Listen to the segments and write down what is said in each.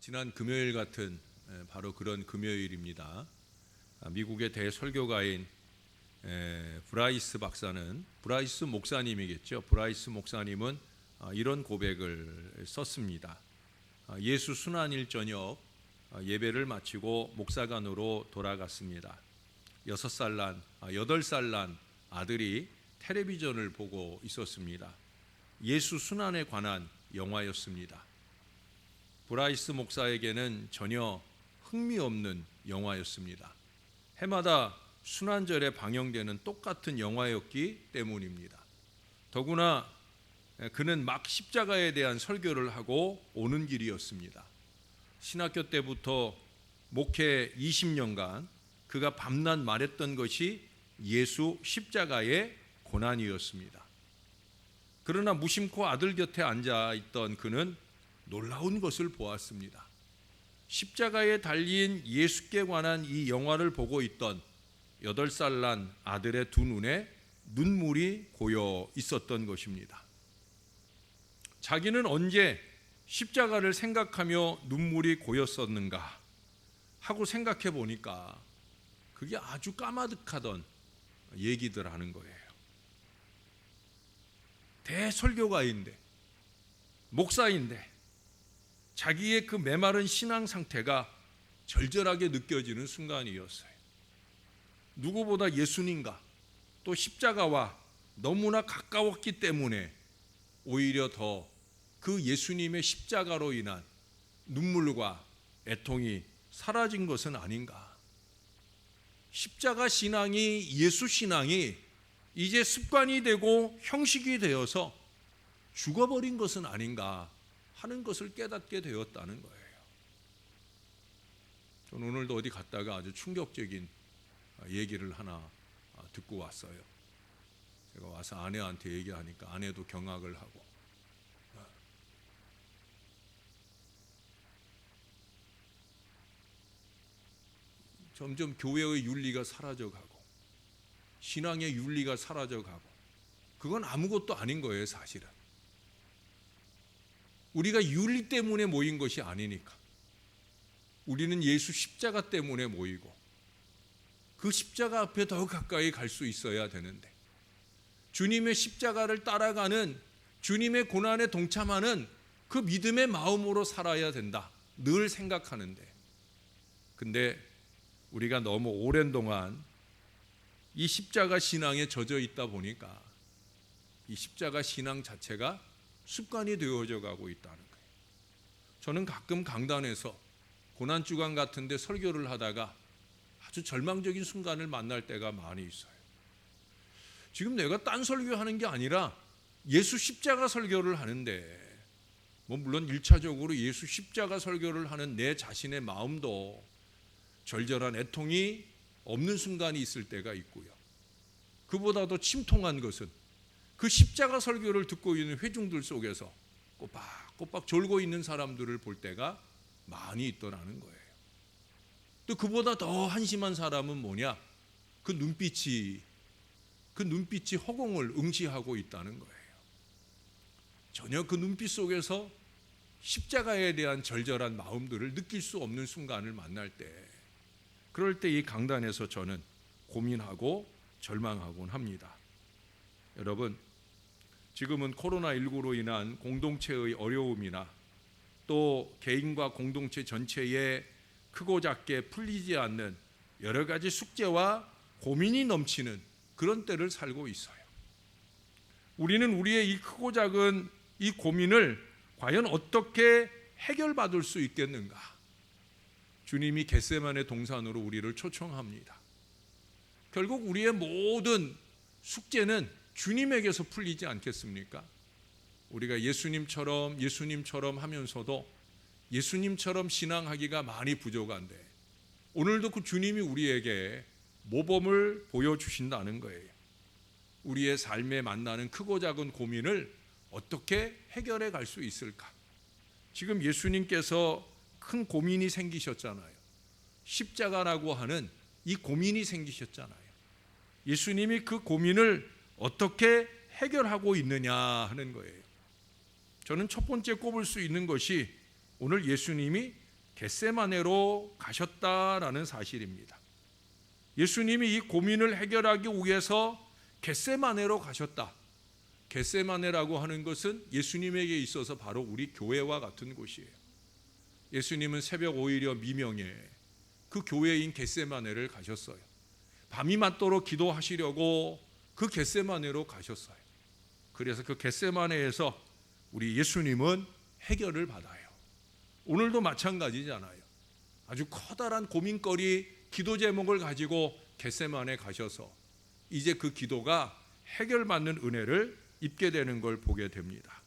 지난 금요일 같은 바로 그런 금요일입니다. 미국의 대설교가인 브라이스 박사는, 브라이스 목사님이겠죠. 브라이스 목사님은 이런 고백을 썼습니다. 예수 순환일 저녁 예배를 마치고 목사관으로 돌아갔습니다. 8살 난 아들이 텔레비전을 보고 있었습니다. 예수 순환에 관한 영화였습니다. 브라이스 목사에게는 전혀 흥미없는 영화였습니다. 해마다 순환절에 방영되는 똑같은 영화였기 때문입니다. 더구나 그는 막 십자가에 대한 설교를 하고 오는 길이었습니다. 신학교 때부터 목회 20년간 그가 밤낮 말했던 것이 예수 십자가의 고난이었습니다. 그러나 무심코 아들 곁에 앉아 있던 그는 놀라운 것을 보았습니다. 십자가에 달린 예수께 관한 이 영화를 보고 있던 8살 난 아들의 두 눈에 눈물이 고여 있었던 것입니다. 자기는 언제 십자가를 생각하며 눈물이 고였었는가 하고 생각해 보니까 그게 아주 까마득하던 얘기들 하는 거예요. 대설교가인데, 목사인데 자기의 그 메마른 신앙 상태가 절절하게 느껴지는 순간이었어요. 누구보다 예수님과 또 십자가와 너무나 가까웠기 때문에 오히려 더 그 예수님의 십자가로 인한 눈물과 애통이 사라진 것은 아닌가. 십자가 신앙이, 예수 신앙이 이제 습관이 되고 형식이 되어서 죽어버린 것은 아닌가 하는 것을 깨닫게 되었다는 거예요. 저는 오늘도 어디 갔다가 아주 충격적인 얘기를 하나 듣고 왔어요. 제가 와서 아내한테 얘기하니까 아내도 경악을 하고, 점점 교회의 윤리가 사라져가고 신앙의 윤리가 사라져가고, 그건 아무것도 아닌 거예요. 사실은 우리가 윤리 때문에 모인 것이 아니니까. 우리는 예수 십자가 때문에 모이고 그 십자가 앞에 더 가까이 갈 수 있어야 되는데, 주님의 십자가를 따라가는, 주님의 고난에 동참하는 그 믿음의 마음으로 살아야 된다 늘 생각하는데, 근데 우리가 너무 오랜 동안 이 십자가 신앙에 젖어 있다 보니까 이 십자가 신앙 자체가 습관이 되어져 가고 있다는 거예요. 저는 가끔 강단에서 고난주간 같은 데 설교를 하다가 아주 절망적인 순간을 만날 때가 많이 있어요. 지금 내가 딴 설교하는 게 아니라 예수 십자가 설교를 하는데, 물론 1차적으로 예수 십자가 설교를 하는 내 자신의 마음도 절절한 애통이 없는 순간이 있을 때가 있고요. 그보다도 침통한 것은 그 십자가 설교를 듣고 있는 회중들 속에서 꼬박꼬박 졸고 있는 사람들을 볼 때가 많이 있더라는 거예요. 또 그보다 더 한심한 사람은 뭐냐? 그 눈빛이 허공을 응시하고 있다는 거예요. 전혀 그 눈빛 속에서 십자가에 대한 절절한 마음들을 느낄 수 없는 순간을 만날 때, 그럴 때 이 강단에서 저는 고민하고 절망하곤 합니다. 여러분, 지금은 코로나19로 인한 공동체의 어려움이나 또 개인과 공동체 전체에 크고 작게 풀리지 않는 여러 가지 숙제와 고민이 넘치는 그런 때를 살고 있어요. 우리는 우리의 이 크고 작은 이 고민을 과연 어떻게 해결받을 수 있겠는가? 주님이 겟세마네 동산으로 우리를 초청합니다. 결국 우리의 모든 숙제는 주님에게서 풀리지 않겠습니까? 우리가 예수님처럼 하면서도 예수님처럼 신앙하기가 많이 부족한데, 오늘도 그 주님이 우리에게 모범을 보여주신다는 거예요. 우리의 삶에 만나는 크고 작은 고민을 어떻게 해결해 갈 수 있을까? 지금 예수님께서 큰 고민이 생기셨잖아요. 십자가라고 하는 이 고민이 생기셨잖아요. 예수님이 그 고민을 어떻게 해결하고 있느냐 하는 거예요. 저는 첫 번째 꼽을 수 있는 것이 오늘 예수님이 겟세마네로 가셨다라는 사실입니다. 예수님이 이 고민을 해결하기 위해서 겟세마네로 가셨다. 겟세마네라고 하는 것은 예수님에게 있어서 바로 우리 교회와 같은 곳이에요. 예수님은 새벽 오히려 미명에 그 교회인 겟세마네를 가셨어요. 밤이 맞도록 기도하시려고 그 겟세마네로 가셨어요. 그래서 그 겟세마네에서 우리 예수님은 해결을 받아요. 오늘도 마찬가지잖아요. 아주 커다란 고민거리, 기도 제목을 가지고 겟세마네 가셔서 이제 그 기도가 해결받는 은혜를 입게 되는 걸 보게 됩니다.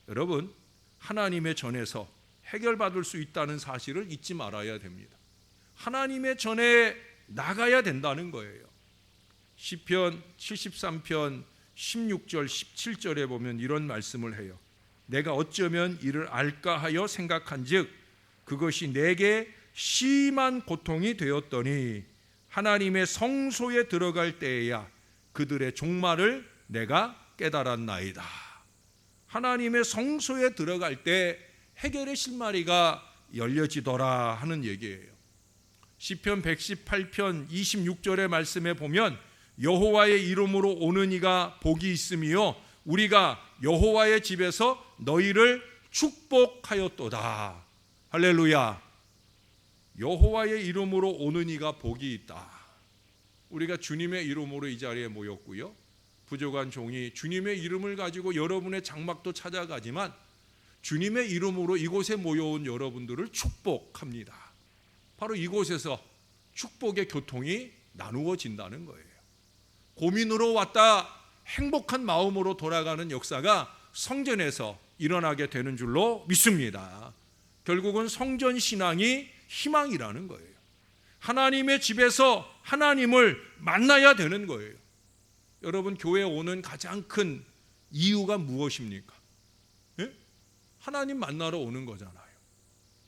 여러분, 하나님의 전에서 해결받을 수 있다는 사실을 잊지 말아야 됩니다. 하나님의 전에 나가야 된다는 거예요. 시편 73편 16절 17절에 보면 이런 말씀을 해요. 내가 어쩌면 이를 알까 하여 생각한즉 그것이 내게 심한 고통이 되었더니 하나님의 성소에 들어갈 때에야 그들의 종말을 내가 깨달았나이다. 하나님의 성소에 들어갈 때 해결의 실마리가 열려지더라 하는 얘기예요. 시편 118편 26절의 말씀에 보면 여호와의 이름으로 오는 이가 복이 있으며 우리가 여호와의 집에서 너희를 축복하였도다. 할렐루야. 여호와의 이름으로 오는 이가 복이 있다. 우리가 주님의 이름으로 이 자리에 모였고요. 부족한 종이 주님의 이름을 가지고 여러분의 장막도 찾아가지만 주님의 이름으로 이곳에 모여온 여러분들을 축복합니다. 바로 이곳에서 축복의 교통이 나누어진다는 거예요. 고민으로 왔다 행복한 마음으로 돌아가는 역사가 성전에서 일어나게 되는 줄로 믿습니다. 결국은 성전 신앙이 희망이라는 거예요. 하나님의 집에서 하나님을 만나야 되는 거예요. 여러분, 교회에 오는 가장 큰 이유가 무엇입니까? 예? 하나님 만나러 오는 거잖아요.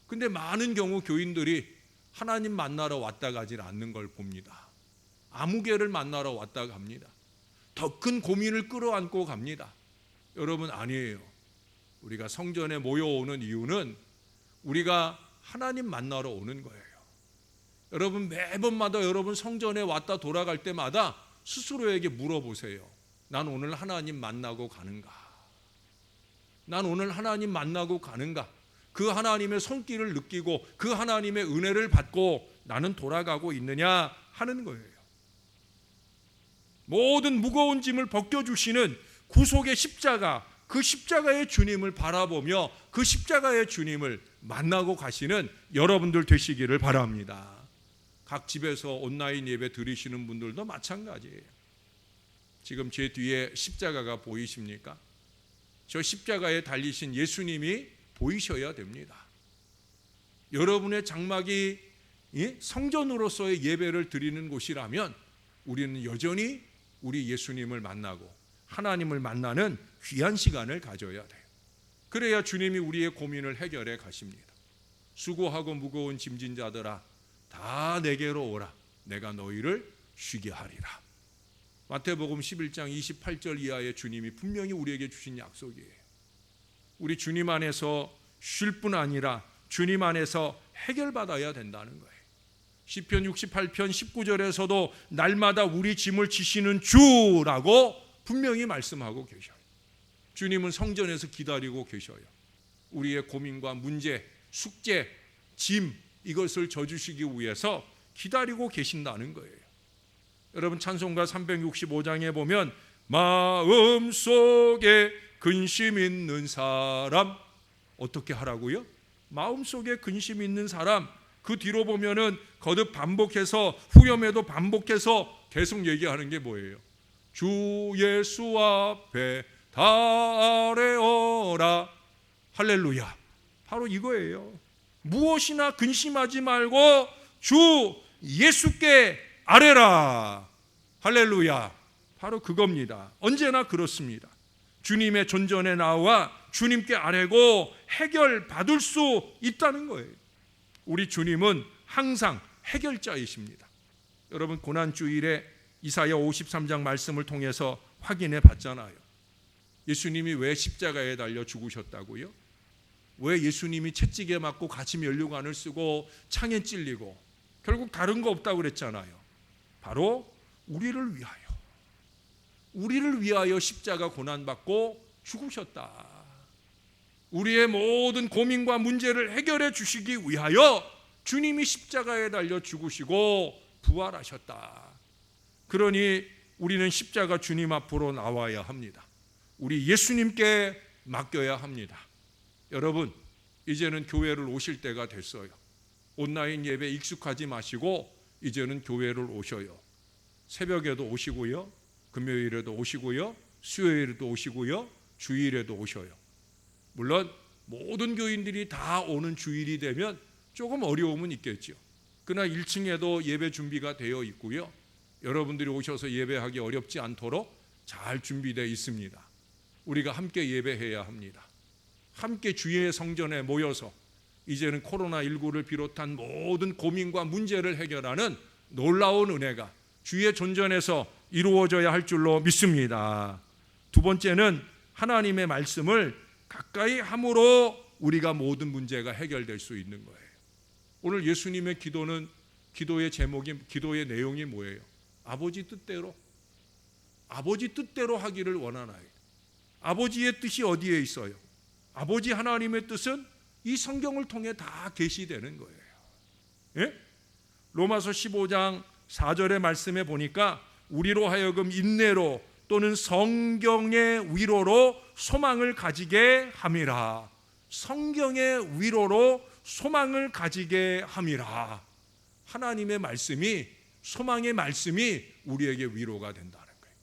근데 많은 경우 교인들이 하나님 만나러 왔다 가지 않는 걸 봅니다. 아무개를 만나러 왔다 갑니다. 더 큰 고민을 끌어안고 갑니다. 여러분, 아니에요. 우리가 성전에 모여오는 이유는 우리가 하나님 만나러 오는 거예요. 여러분, 매번마다 여러분 성전에 왔다 돌아갈 때마다 스스로에게 물어보세요. 난 오늘 하나님 만나고 가는가? 난 오늘 하나님 만나고 가는가? 그 하나님의 손길을 느끼고 그 하나님의 은혜를 받고 나는 돌아가고 있느냐 하는 거예요. 모든 무거운 짐을 벗겨주시는 구속의 십자가, 그 십자가의 주님을 바라보며 그 십자가의 주님을 만나고 가시는 여러분들 되시기를 바랍니다. 각 집에서 온라인 예배 드리시는 분들도 마찬가지예요. 지금 제 뒤에 십자가가 보이십니까? 저 십자가에 달리신 예수님이 보이셔야 됩니다. 여러분의 장막이 성전으로서의 예배를 드리는 곳이라면 우리는 여전히 우리 예수님을 만나고 하나님을 만나는 귀한 시간을 가져야 돼요. 그래야 주님이 우리의 고민을 해결해 가십니다. 수고하고 무거운 짐진 자들아 다 내게로 오라. 내가 너희를 쉬게 하리라. 마태복음 11장 28절 이하에 주님이 분명히 우리에게 주신 약속이에요. 우리 주님 안에서 쉴 뿐 아니라 주님 안에서 해결받아야 된다는 거예요. 시편 68편 19절에서도 날마다 우리 짐을 지시는 주라고 분명히 말씀하고 계셔요. 주님은 성전에서 기다리고 계셔요. 우리의 고민과 문제, 숙제, 짐 이것을 져주시기 위해서 기다리고 계신다는 거예요. 여러분, 찬송가 365장에 보면 마음속에 근심 있는 사람 어떻게 하라고요? 마음속에 근심 있는 사람, 그 뒤로 보면은 거듭 반복해서 후렴에도 반복해서 계속 얘기하는 게 뭐예요? 주 예수 앞에 다 아뢰어라. 할렐루야. 바로 이거예요. 무엇이나 근심하지 말고 주 예수께 아뢰라. 할렐루야. 바로 그겁니다. 언제나 그렇습니다. 주님의 존전에 나와 주님께 아뢰고 해결받을 수 있다는 거예요. 우리 주님은 항상 해결자이십니다. 여러분, 고난주일에 이사야 53장 말씀을 통해서 확인해 봤잖아요. 예수님이 왜 십자가에 달려 죽으셨다고요? 왜 예수님이 채찍에 맞고 같이 면류관을 쓰고 창에 찔리고 결국 다른 거 없다고 그랬잖아요. 바로 우리를 위하여 십자가 고난받고 죽으셨다. 우리의 모든 고민과 문제를 해결해 주시기 위하여 주님이 십자가에 달려 죽으시고 부활하셨다. 그러니 우리는 십자가 주님 앞으로 나와야 합니다. 우리 예수님께 맡겨야 합니다. 여러분, 이제는 교회를 오실 때가 됐어요. 온라인 예배 익숙하지 마시고 이제는 교회를 오셔요. 새벽에도 오시고요, 금요일에도 오시고요, 수요일에도 오시고요, 주일에도 오셔요. 물론 모든 교인들이 다 오는 주일이 되면 조금 어려움은 있겠죠. 그러나 1층에도 예배 준비가 되어 있고요, 여러분들이 오셔서 예배하기 어렵지 않도록 잘 준비되어 있습니다. 우리가 함께 예배해야 합니다. 함께 주의 성전에 모여서 이제는 코로나19를 비롯한 모든 고민과 문제를 해결하는 놀라운 은혜가 주의 존전에서 이루어져야 할 줄로 믿습니다. 두 번째는 하나님의 말씀을 가까이 함으로 우리가 모든 문제가 해결될 수 있는 거예요. 오늘 예수님의 기도의 제목이, 기도의 내용이 뭐예요? 아버지 뜻대로 하기를 원하나요? 아버지의 뜻이 어디에 있어요? 아버지 하나님의 뜻은 이 성경을 통해 다 계시되는 거예요. 예? 로마서 15장 4절의 말씀에 보니까 우리로 하여금 인내로 또는 성경의 위로로 소망을 가지게 함이라. 성경의 위로로 소망을 가지게 함이라. 하나님의 말씀이, 소망의 말씀이 우리에게 위로가 된다는 거예요.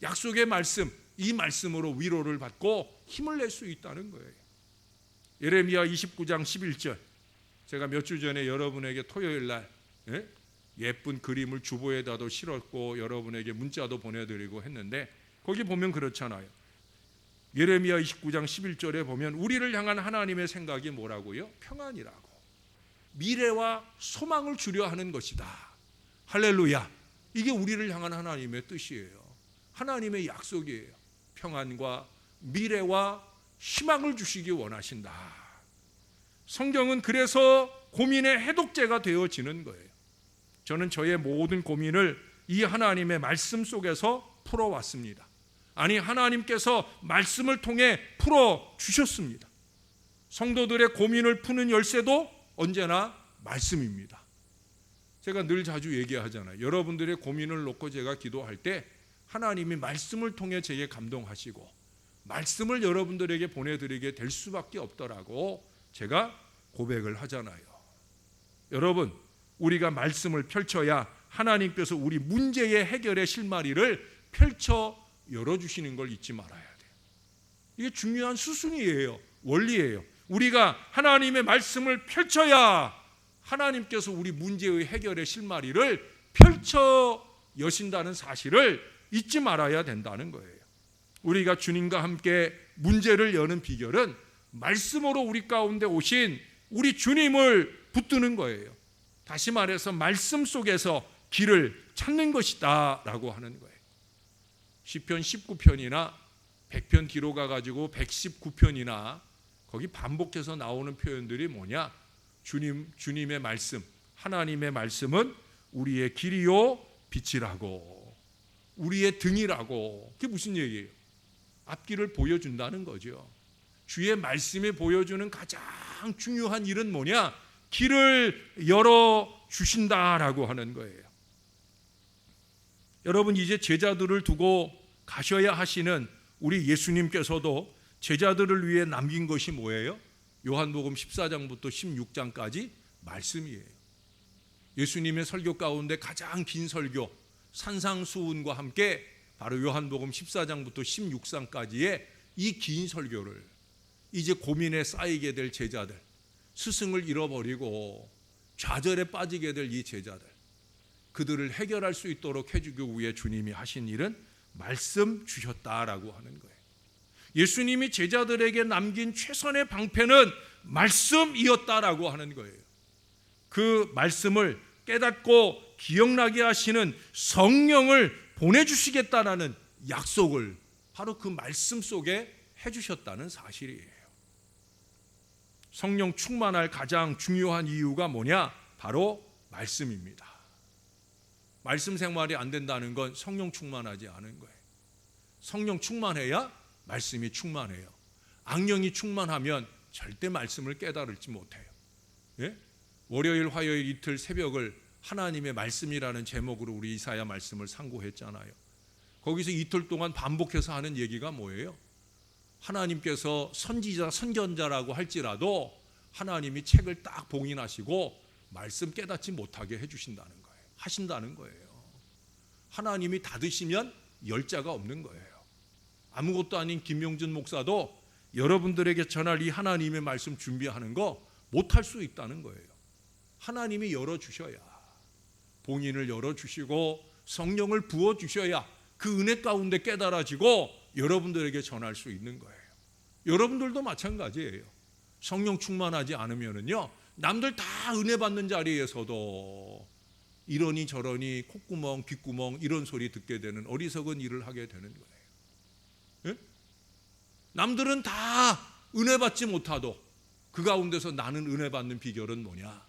약속의 말씀, 이 말씀으로 위로를 받고 힘을 낼 수 있다는 거예요. 예레미야 29장 11절, 제가 몇 주 전에 여러분에게 토요일 날 예쁜 그림을 주보에다도 실었고 여러분에게 문자도 보내드리고 했는데, 거기 보면 그렇잖아요. 예레미야 29장 11절에 보면 우리를 향한 하나님의 생각이 뭐라고요? 평안이라고, 미래와 소망을 주려 하는 것이다. 할렐루야. 이게 우리를 향한 하나님의 뜻이에요. 하나님의 약속이에요. 평안과 미래와 희망을 주시기 원하신다. 성경은 그래서 고민의 해독제가 되어지는 거예요. 저는 저의 모든 고민을 이 하나님의 말씀 속에서 풀어왔습니다. 아니, 하나님께서 말씀을 통해 풀어주셨습니다. 성도들의 고민을 푸는 열쇠도 언제나 말씀입니다. 제가 늘 자주 얘기하잖아요. 여러분들의 고민을 놓고 제가 기도할 때 하나님이 말씀을 통해 제게 감동하시고 말씀을 여러분들에게 보내드리게 될 수밖에 없더라고 제가 고백을 하잖아요. 여러분, 우리가 말씀을 펼쳐야 하나님께서 우리 문제의 해결의 실마리를 펼쳐 열어주시는 걸 잊지 말아야 돼요. 이게 중요한 수순이에요. 원리예요. 우리가 하나님의 말씀을 펼쳐야 하나님께서 우리 문제의 해결의 실마리를 펼쳐 여신다는 사실을 잊지 말아야 된다는 거예요. 우리가 주님과 함께 문제를 여는 비결은 말씀으로 우리 가운데 오신 우리 주님을 붙드는 거예요. 다시 말해서 말씀 속에서 길을 찾는 것이다 라고 하는 거예요. 시편 19편이나 100편 뒤로 가가지고 119편이나 거기 반복해서 나오는 표현들이 뭐냐? 주님의 말씀, 하나님의 말씀은 우리의 길이요 빛이라고, 우리의 등이라고. 그게 무슨 얘기예요? 앞길을 보여준다는 거죠. 주의 말씀이 보여주는 가장 중요한 일은 뭐냐? 길을 열어주신다라고 하는 거예요. 여러분, 이제 제자들을 두고 가셔야 하시는 우리 예수님께서도 제자들을 위해 남긴 것이 뭐예요? 요한복음 14장부터 16장까지 말씀이에요. 예수님의 설교 가운데 가장 긴 설교, 산상수훈과 함께 바로 요한복음 14장부터 16장까지의 이 긴 설교를 이제 고민에 쌓이게 될 제자들, 스승을 잃어버리고 좌절에 빠지게 될 이 제자들, 그들을 해결할 수 있도록 해주기 위해 주님이 하신 일은 말씀 주셨다라고 하는 거예요. 예수님이 제자들에게 남긴 최선의 방패는 말씀이었다라고 하는 거예요. 그 말씀을 깨닫고 기억나게 하시는 성령을 보내주시겠다라는 약속을 바로 그 말씀 속에 해주셨다는 사실이에요. 성령 충만할 가장 중요한 이유가 뭐냐? 바로 말씀입니다. 말씀 생활이 안 된다는 건 성령 충만하지 않은 거예요. 성령 충만해야 말씀이 충만해요. 악령이 충만하면 절대 말씀을 깨달을지 못해요. 예? 월요일, 화요일 이틀 새벽을 하나님의 말씀이라는 제목으로 우리 이사야 말씀을 상고했잖아요. 거기서 이틀 동안 반복해서 하는 얘기가 뭐예요? 하나님께서 선지자, 선견자라고 할지라도 하나님이 책을 딱 봉인하시고 말씀 깨닫지 못하게 해주신다는 거예요. 하신다는 거예요. 하나님이 닫으시면 열자가 없는 거예요. 아무것도 아닌 김용준 목사도 여러분들에게 전할 이 하나님의 말씀 준비하는 거 못할 수 있다는 거예요. 하나님이 열어주셔야, 봉인을 열어주시고 성령을 부어주셔야 그 은혜 가운데 깨달아지고 여러분들에게 전할 수 있는 거예요. 여러분들도 마찬가지예요. 성령 충만하지 않으면요, 남들 다 은혜 받는 자리에서도 이러니 저러니 콧구멍 귓구멍 이런 소리 듣게 되는 어리석은 일을 하게 되는 거예요. 예? 남들은 다 은혜 받지 못하도 그 가운데서 나는 은혜 받는 비결은 뭐냐?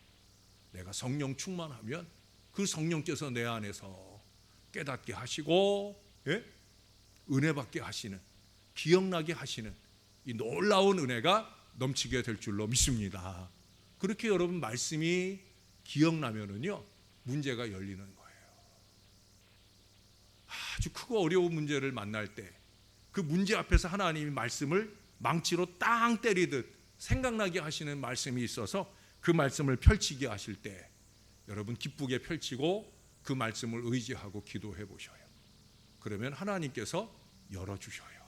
내가 성령 충만하면 그 성령께서 내 안에서 깨닫게 하시고, 예? 은혜 받게 하시는, 기억나게 하시는 이 놀라운 은혜가 넘치게 될 줄로 믿습니다. 그렇게 여러분 말씀이 기억나면은요, 문제가 열리는 거예요. 아주 크고 어려운 문제를 만날 때 그 문제 앞에서 하나님이 말씀을 망치로 땅 때리듯 생각나게 하시는 말씀이 있어서 그 말씀을 펼치게 하실 때 여러분 기쁘게 펼치고 그 말씀을 의지하고 기도해 보셔요. 그러면 하나님께서 열어주셔요.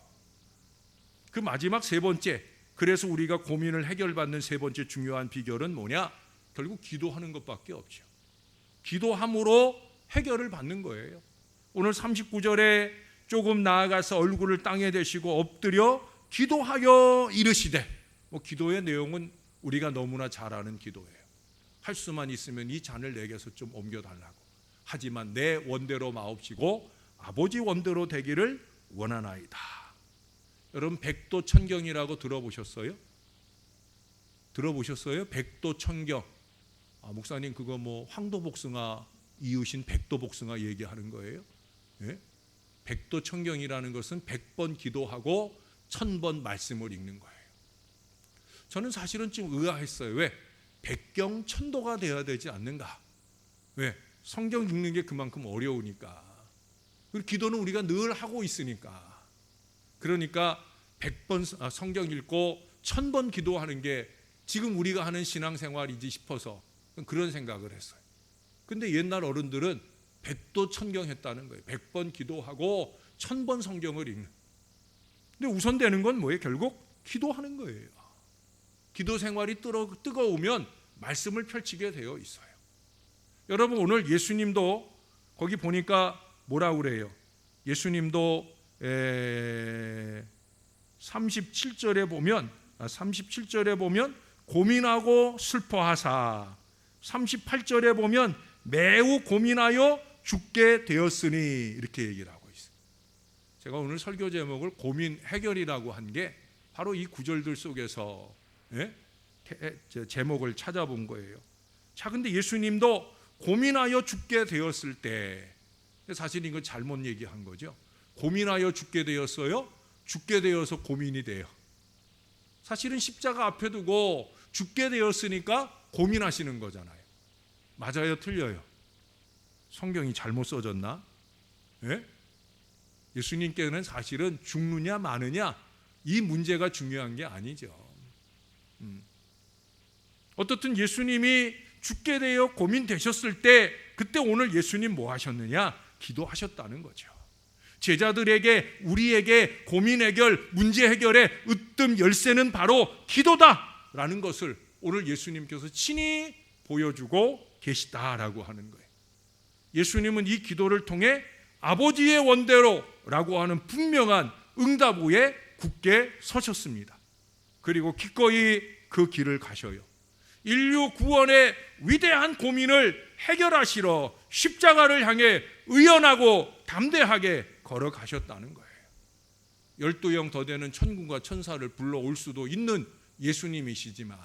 그 마지막 세 번째, 그래서 우리가 고민을 해결받는 세 번째 중요한 비결은 뭐냐? 결국 기도하는 것밖에 없죠. 기도함으로 해결을 받는 거예요. 오늘 39절에 조금 나아가서 얼굴을 땅에 대시고 엎드려 기도하여 이르시되, 기도의 내용은 우리가 너무나 잘 아는 기도예요. 할 수만 있으면 이 잔을 내게서 좀 옮겨달라고. 하지만 내 원대로 마옵시고 아버지 원대로 되기를 원하나이다. 여러분 백도 천경이라고 들어보셨어요? 들어보셨어요? 백도 천경. 목사님 그거 황도복숭아 이으신 백도복숭아 얘기하는 거예요? 예? 백도 천경이라는 것은 100번 기도하고 1000번 말씀을 읽는 거예요. 저는 사실은 좀 의아했어요. 왜? 백경천도가 되어야 되지 않는가? 왜? 성경 읽는 게 그만큼 어려우니까. 그리고 기도는 우리가 늘 하고 있으니까. 그러니까 100번 성경 읽고 1000번 기도하는 게 지금 우리가 하는 신앙생활이지 싶어서 그런 생각을 했어요. 근데 옛날 어른들은 백도 천경 했다는 거예요. 100번 기도하고 1000번 성경을 읽는. 근데 우선되는 건 뭐예요? 결국 기도하는 거예요. 기도 생활이 뜨거우면 말씀을 펼치게 되어 있어요. 여러분 오늘 예수님도 거기 보니까 뭐라고 그래요? 예수님도 37절에 보면 고민하고 슬퍼하사, 38절에 보면 매우 고민하여 죽게 되었으니 이렇게 얘기를 하고 있어요. 제가 오늘 설교 제목을 고민 해결이라고 한 게 바로 이 구절들 속에서 제목을 찾아본 거예요. 자, 근데 예수님도 고민하여 죽게 되었을 때, 사실 이건 잘못 얘기한 거죠. 고민하여 죽게 되었어요? 죽게 되어서 고민이 돼요. 사실은 십자가 앞에 두고 죽게 되었으니까 고민하시는 거잖아요. 맞아요, 틀려요? 성경이 잘못 써졌나? 예? 예수님께는 사실은 죽느냐 마느냐 이 문제가 중요한 게 아니죠. 어떻든 예수님이 죽게 되어 고민되셨을 때 그때 오늘 예수님 뭐 하셨느냐? 기도하셨다는 거죠. 제자들에게, 우리에게 고민 해결, 문제 해결의 으뜸 열쇠는 바로 기도다라는 것을 오늘 예수님께서 친히 보여주고 계시다라고 하는 거예요. 예수님은 이 기도를 통해 아버지의 원대로라고 하는 분명한 응답 후에 굳게 서셨습니다. 그리고 기꺼이 그 길을 가셔요. 인류 구원의 위대한 고민을 해결하시러 십자가를 향해 의연하고 담대하게 걸어가셨다는 거예요. 12영 더 되는 천군과 천사를 불러올 수도 있는 예수님이시지만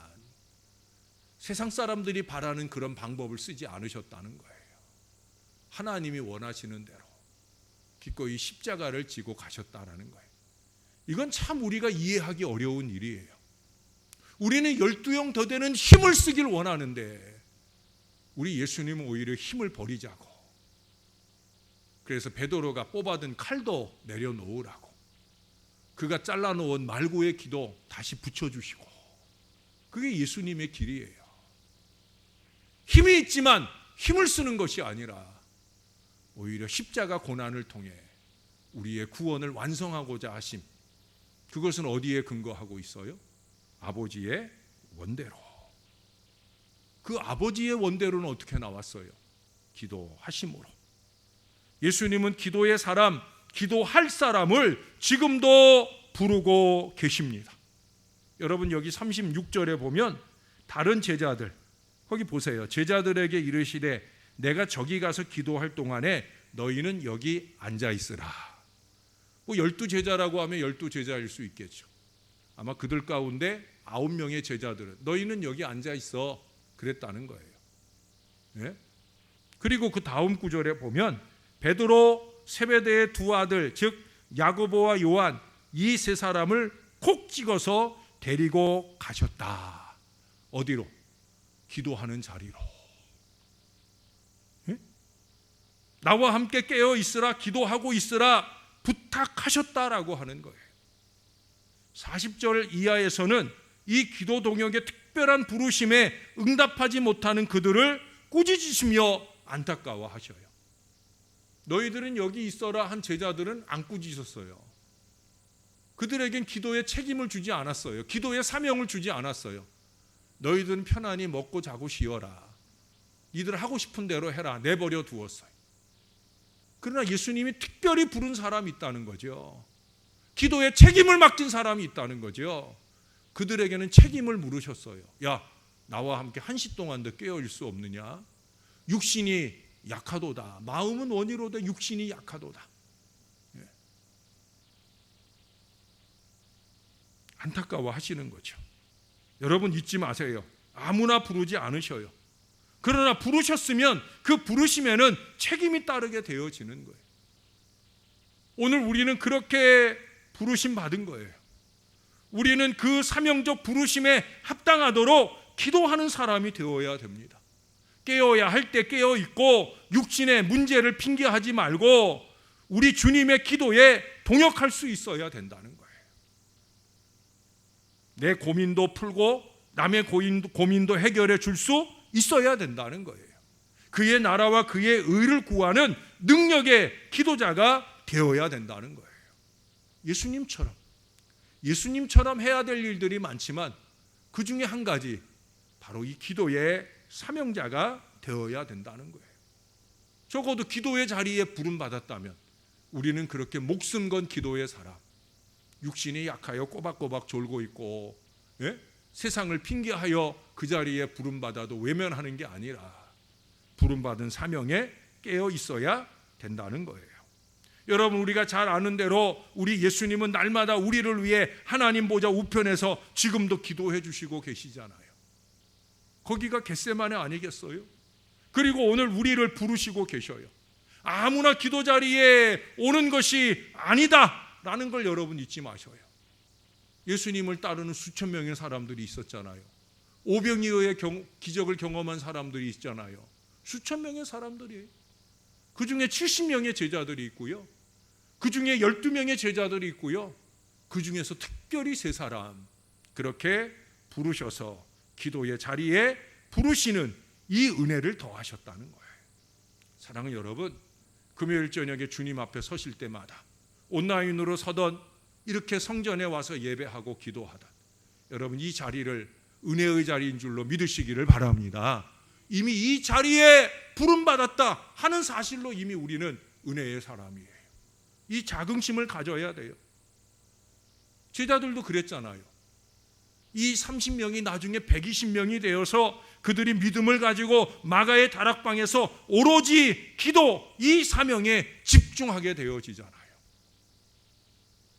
세상 사람들이 바라는 그런 방법을 쓰지 않으셨다는 거예요. 하나님이 원하시는 대로 기꺼이 십자가를 지고 가셨다라는 거예요. 이건 참 우리가 이해하기 어려운 일이에요. 우리는 12형 더 되는 힘을 쓰길 원하는데 우리 예수님은 오히려 힘을 버리자고, 그래서 베드로가 뽑아든 칼도 내려놓으라고, 그가 잘라놓은 말고의 기도 다시 붙여주시고, 그게 예수님의 길이에요. 힘이 있지만 힘을 쓰는 것이 아니라 오히려 십자가 고난을 통해 우리의 구원을 완성하고자 하심, 그것은 어디에 근거하고 있어요? 아버지의 원대로. 그 아버지의 원대로는 어떻게 나왔어요? 기도하심으로. 예수님은 기도의 사람, 기도할 사람을 지금도 부르고 계십니다. 여러분 여기 36절에 보면 다른 제자들, 거기 보세요. 제자들에게 이르시되 내가 저기 가서 기도할 동안에 너희는 여기 앉아 있으라. 12제자라고 하면 12제자일 수 있겠죠. 아마 그들 가운데 9명의 제자들은 너희는 여기 앉아 있어 그랬다는 거예요. 네? 그리고 그 다음 구절에 보면 베드로, 세베대의 두 아들 즉 야고보와 요한, 이 세 사람을 콕 찍어서 데리고 가셨다. 어디로? 기도하는 자리로. 네? 나와 함께 깨어 있으라, 기도하고 있으라 부탁하셨다라고 하는 거예요. 40절 이하에서는 이 기도 동역의 특별한 부르심에 응답하지 못하는 그들을 꾸짖으시며 안타까워하셔요. 너희들은 여기 있어라 한 제자들은 안 꾸짖었어요. 그들에겐 기도의 책임을 주지 않았어요. 기도의 사명을 주지 않았어요. 너희들은 편안히 먹고 자고 쉬어라. 니들 하고 싶은 대로 해라. 내버려 두었어요. 그러나 예수님이 특별히 부른 사람이 있다는 거죠. 기도의 책임을 맡긴 사람이 있다는 거죠. 그들에게는 책임을 물으셨어요. 야, 나와 함께 1시 동안 더 깨어있을 수 없느냐? 육신이 약하도다. 마음은 원이로되 육신이 약하도다. 예. 안타까워 하시는 거죠. 여러분 잊지 마세요. 아무나 부르지 않으셔요. 그러나 부르셨으면 그 부르심에는 책임이 따르게 되어지는 거예요. 오늘 우리는 그렇게 부르심 받은 거예요. 우리는 그 사명적 부르심에 합당하도록 기도하는 사람이 되어야 됩니다. 깨어야 할 때 깨어 있고 육신의 문제를 핑계하지 말고 우리 주님의 기도에 동역할 수 있어야 된다는 거예요. 내 고민도 풀고 남의 고민도 해결해 줄 수 있어야 된다는 거예요. 그의 나라와 그의 의를 구하는 능력의 기도자가 되어야 된다는 거예요. 예수님처럼 해야 될 일들이 많지만 그 중에 한 가지, 바로 이 기도의 사명자가 되어야 된다는 거예요. 적어도 기도의 자리에 부름받았다면 우리는 그렇게 목숨 건 기도의 사람, 육신이 약하여 꼬박꼬박 졸고 있고 세상을 핑계하여 그 자리에 부름받아도 외면하는 게 아니라 부름받은 사명에 깨어 있어야 된다는 거예요. 여러분 우리가 잘 아는 대로 우리 예수님은 날마다 우리를 위해 하나님 보좌 우편에서 지금도 기도해 주시고 계시잖아요. 거기가 겟세마네 아니겠어요? 그리고 오늘 우리를 부르시고 계셔요. 아무나 기도 자리에 오는 것이 아니다라는 걸 여러분 잊지 마셔요. 예수님을 따르는 수천 명의 사람들이 있었잖아요. 오병이어의 기적을 경험한 사람들이 있잖아요. 수천 명의 사람들이. 그 중에 70명의 제자들이 있고요. 그 중에 12명의 제자들이 있고요. 그 중에서 특별히 3사람 그렇게 부르셔서 기도의 자리에 부르시는 이 은혜를 더하셨다는 거예요. 사랑하는 여러분, 금요일 저녁에 주님 앞에 서실 때마다 온라인으로 서던 이렇게 성전에 와서 예배하고 기도하던 여러분 이 자리를 은혜의 자리인 줄로 믿으시기를 바랍니다. 이미 이 자리에 부름받았다 하는 사실로 이미 우리는 은혜의 사람이에요. 이 자긍심을 가져야 돼요. 제자들도 그랬잖아요. 이 30명이 나중에 120명이 되어서 그들이 믿음을 가지고 마가의 다락방에서 오로지 기도 이 사명에 집중하게 되어지잖아요.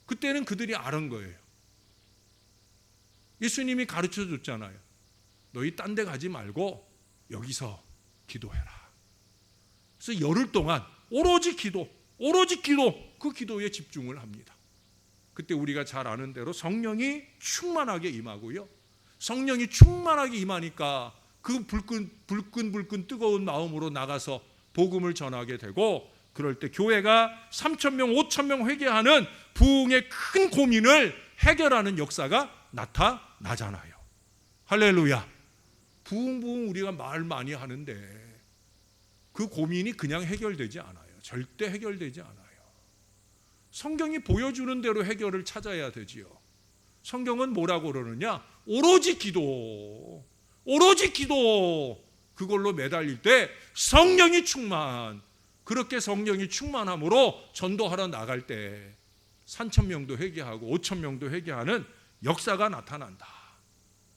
그때는 그들이 아는 거예요. 예수님이 가르쳐 줬잖아요. 너희 딴 데 가지 말고 여기서 기도해라. 그래서 열흘 동안 오로지 기도, 그 기도에 집중을 합니다. 그때 우리가 잘 아는 대로 성령이 충만하게 임하고요. 성령이 충만하게 임하니까 그 불끈 뜨거운 마음으로 나가서 복음을 전하게 되고, 그럴 때 교회가 3,000명, 5,000명 회개하는 부흥의 큰 고민을 해결하는 역사가 나타나잖아요. 할렐루야. 부흥 우리가 말 많이 하는데 그 고민이 그냥 해결되지 않아요. 절대 해결되지 않아요. 성경이 보여주는 대로 해결을 찾아야 되지요. 성경은 뭐라고 그러느냐? 오로지 기도, 그걸로 매달릴 때 성령이 충만, 그렇게 성령이 충만함으로 전도하러 나갈 때 3,000명도 회개하고 5,000명도 회개하는 역사가 나타난다.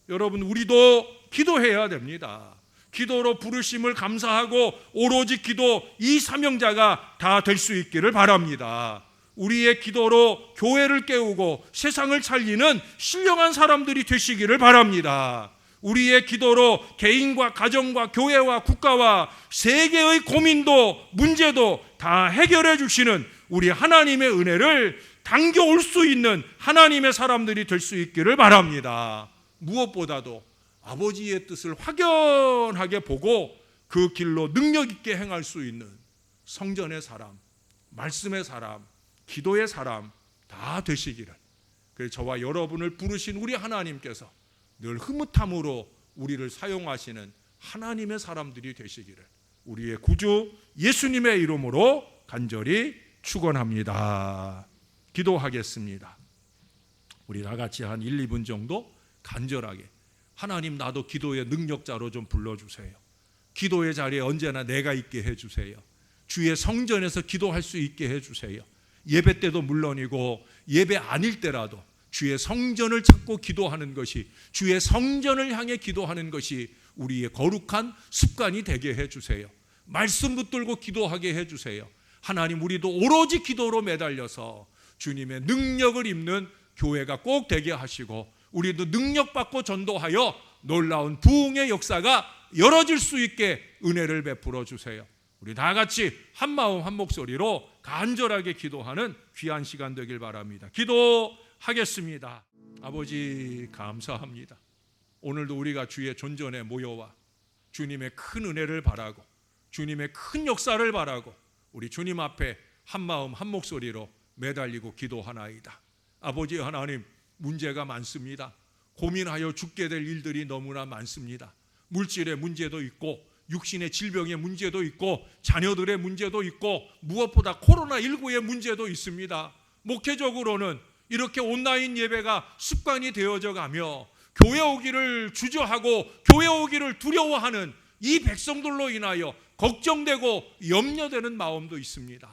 여러분, 우리도 기도해야 됩니다. 기도로 부르심을 감사하고 오로지 기도, 이 사명자가 다 될 수 있기를 바랍니다. 우리의 기도로 교회를 깨우고 세상을 살리는 신령한 사람들이 되시기를 바랍니다. 우리의 기도로 개인과 가정과 교회와 국가와 세계의 고민도 문제도 다 해결해 주시는 우리 하나님의 은혜를 당겨올 수 있는 하나님의 사람들이 될 수 있기를 바랍니다. 무엇보다도 아버지의 뜻을 확연하게 보고 그 길로 능력 있게 행할 수 있는 성전의 사람, 말씀의 사람, 기도의 사람 다 되시기를, 그래서 저와 여러분을 부르신 우리 하나님께서 늘 흐뭇함으로 우리를 사용하시는 하나님의 사람들이 되시기를 우리의 구주 예수님의 이름으로 간절히 축원합니다. 기도하겠습니다. 우리 다 같이 한 1, 2분 정도 간절하게, 하나님 나도 기도의 능력자로 좀 불러주세요. 기도의 자리에 언제나 내가 있게 해주세요. 주의 성전에서 기도할 수 있게 해주세요. 예배 때도 물론이고 예배 아닐 때라도 주의 성전을 찾고 기도하는 것이, 주의 성전을 향해 기도하는 것이 우리의 거룩한 습관이 되게 해주세요. 말씀 붙들고 기도하게 해주세요. 하나님, 우리도 오로지 기도로 매달려서 주님의 능력을 입는 교회가 꼭 되게 하시고, 우리도 능력받고 전도하여 놀라운 부흥의 역사가 열어질 수 있게 은혜를 베풀어 주세요. 우리 다 같이 한 마음 한 목소리로 간절하게 기도하는 귀한 시간 되길 바랍니다. 기도하겠습니다. 아버지, 감사합니다. 오늘도 우리가 주의 존전에 모여와 주님의 큰 은혜를 바라고 주님의 큰 역사를 바라고 우리 주님 앞에 한 마음 한 목소리로 매달리고 기도하나이다. 아버지 하나님, 문제가 많습니다. 고민하여 죽게 될 일들이 너무나 많습니다. 물질의 문제도 있고 육신의 질병의 문제도 있고 자녀들의 문제도 있고 무엇보다 코로나19의 문제도 있습니다. 목회적으로는 이렇게 온라인 예배가 습관이 되어져 가며 교회 오기를 주저하고 교회 오기를 두려워하는 이 백성들로 인하여 걱정되고 염려되는 마음도 있습니다.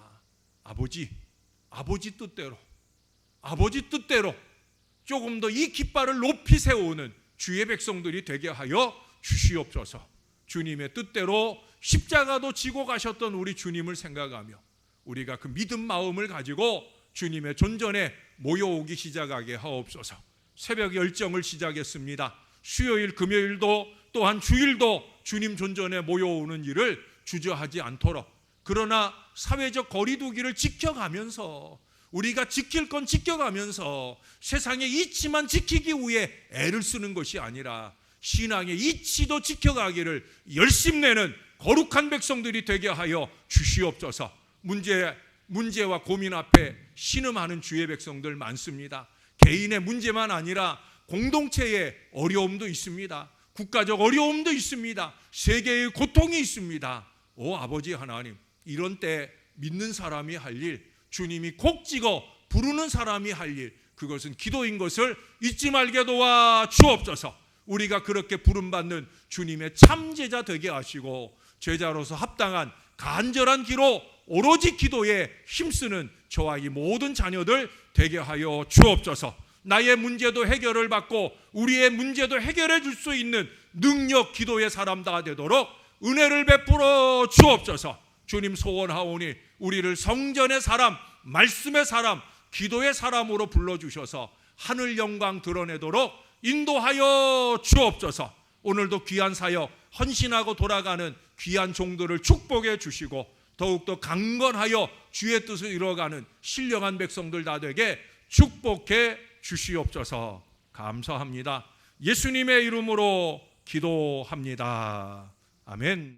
아버지 뜻대로 조금 더 이 깃발을 높이 세우는 주의 백성들이 되게 하여 주시옵소서. 주님의 뜻대로 십자가도 지고 가셨던 우리 주님을 생각하며 우리가 그 믿음 마음을 가지고 주님의 존전에 모여오기 시작하게 하옵소서. 새벽 열정을 시작했습니다. 수요일 금요일도 또한 주일도 주님 존전에 모여오는 일을 주저하지 않도록, 그러나 사회적 거리두기를 지켜가면서 우리가 지킬 건 지켜가면서 세상의 이치만 지키기 위해 애를 쓰는 것이 아니라 신앙의 이치도 지켜가기를 열심내는 거룩한 백성들이 되게 하여 주시옵소서. 문제와 고민 앞에 신음하는 주의 백성들 많습니다. 개인의 문제만 아니라 공동체의 어려움도 있습니다. 국가적 어려움도 있습니다. 세계의 고통이 있습니다. 오 아버지 하나님, 이런 때 믿는 사람이 할 일, 주님이 콕 찍어 부르는 사람이 할 일, 그것은 기도인 것을 잊지 말게 도와 주옵소서. 우리가 그렇게 부름받는 주님의 참제자 되게 하시고 제자로서 합당한 간절한 기로 오로지 기도에 힘쓰는 저와 이 모든 자녀들 되게 하여 주옵소서. 나의 문제도 해결을 받고 우리의 문제도 해결해 줄 수 있는 능력 기도의 사람 다 되도록 은혜를 베풀어 주옵소서. 주님 소원하오니 우리를 성전의 사람, 말씀의 사람, 기도의 사람으로 불러주셔서 하늘 영광 드러내도록 인도하여 주옵소서. 오늘도 귀한 사역 헌신하고 돌아가는 귀한 종들을 축복해 주시고 더욱더 강건하여 주의 뜻을 이루어가는 신령한 백성들 다 되게 축복해 주시옵소서. 감사합니다. 예수님의 이름으로 기도합니다. 아멘.